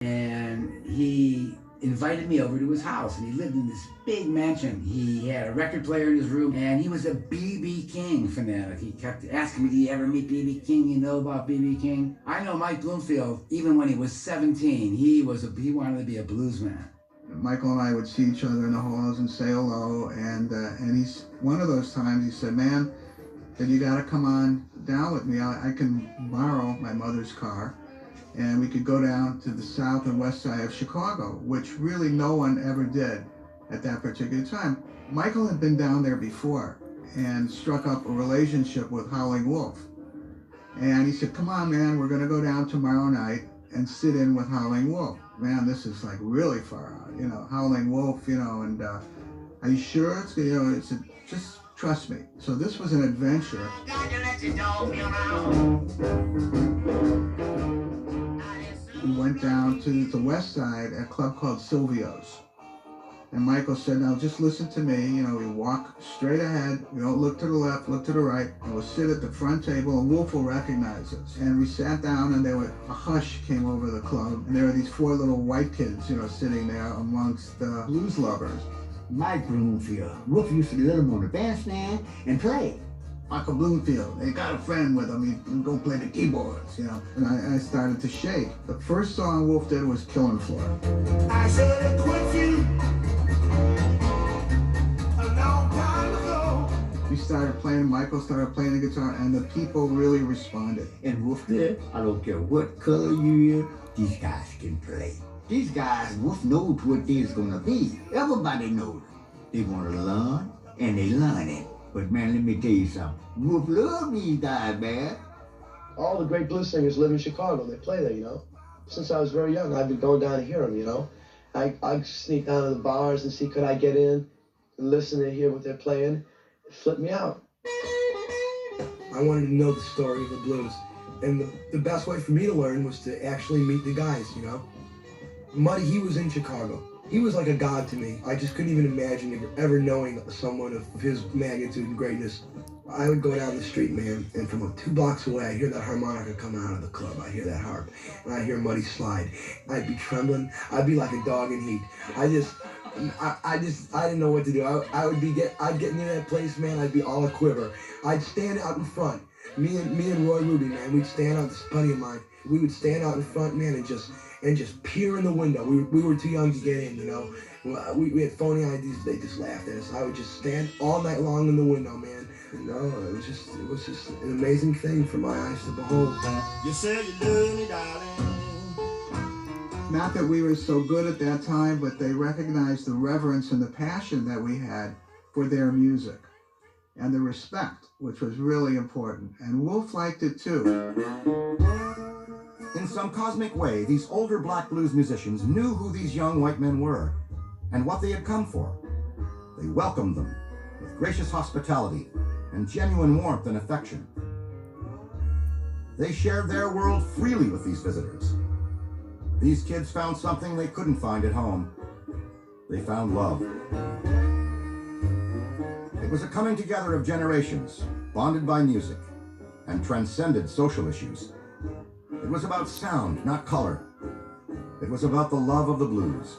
and he invited me over to his house, and he lived in this big mansion. He had a record player in his room, and he was a B.B. King fanatic. He kept asking me, "Do you ever meet B.B. King? You know about B.B. King?" I know Mike Bloomfield, even when he was 17, he wanted to be a blues man. Michael and I would see each other in the halls and say hello, and he's one of those times he said, "Man, then you got to come on down with me. I can borrow my mother's car, and we could go down to the south and west side of Chicago," which really no one ever did at that particular time. Michael had been down there before and struck up a relationship with Howling Wolf. And he said, "Come on, man, we're going to go down tomorrow night and sit in with Howling Wolf." Man, this is like really far out, Howling Wolf, and are you sure it's, it's just trust me. So this was an adventure. We went down to the west side at a club called Silvio's. And Michael said, "Now just listen to me. We walk straight ahead. We don't look to the left, look to the right. And we'll sit at the front table and Wolf will recognize us." And we sat down and a hush came over the club. And there were these four little white kids, sitting there amongst the blues lovers. Mike Bloomfield. Wolf used to let him on the bandstand and play. Michael Bloomfield, they got a friend with him, he'd go play the keyboards, And I started to shake. The first song Wolf did was Killing Floor. I should have quit you a long time ago. We started playing, Michael started playing the guitar, and the people really responded. And Wolf said, "I don't care what color you are, these guys can play. These guys, Wolf knows what they's gonna be. Everybody knows. They wanna learn, and they learn it. But man, let me tell you something. Wolf love these guys, man." All the great blues singers live in Chicago. They play there, Since I was very young, I've been going down to hear them, I'd sneak down to the bars and see could I get in and listen and hear what they're playing. It flipped me out. I wanted to know the story of the blues. And the best way for me to learn was to actually meet the guys, Muddy, he was in Chicago. He was like a god to me. I just couldn't even imagine ever knowing someone of his magnitude and greatness. I would go down the street, man, and from 2 blocks away, I hear that harmonica come out of the club. I hear that harp, and I hear Muddy slide. I'd be trembling. I'd be like a dog in heat. I didn't know what to do. I'd get near that place, man. I'd be all a quiver. I'd stand out in front. Me and Roy Ruby, man, we'd stand out. This buddy of mine. We would stand out in front, man, and just peer in the window. We were too young to get in, We had phony IDs. They just laughed at us. I would just stand all night long in the window, man. It was just an amazing thing for my eyes to behold. You said you love me, darling. Not that we were so good at that time, but they recognized the reverence and the passion that we had for their music and the respect, which was really important. And Wolf liked it too. In some cosmic way, these older black blues musicians knew who these young white men were and what they had come for. They welcomed them with gracious hospitality and genuine warmth and affection. They shared their world freely with these visitors. These kids found something they couldn't find at home. They found love. It was a coming together of generations, bonded by music, and transcended social issues. It was about sound, not color. It was about the love of the blues.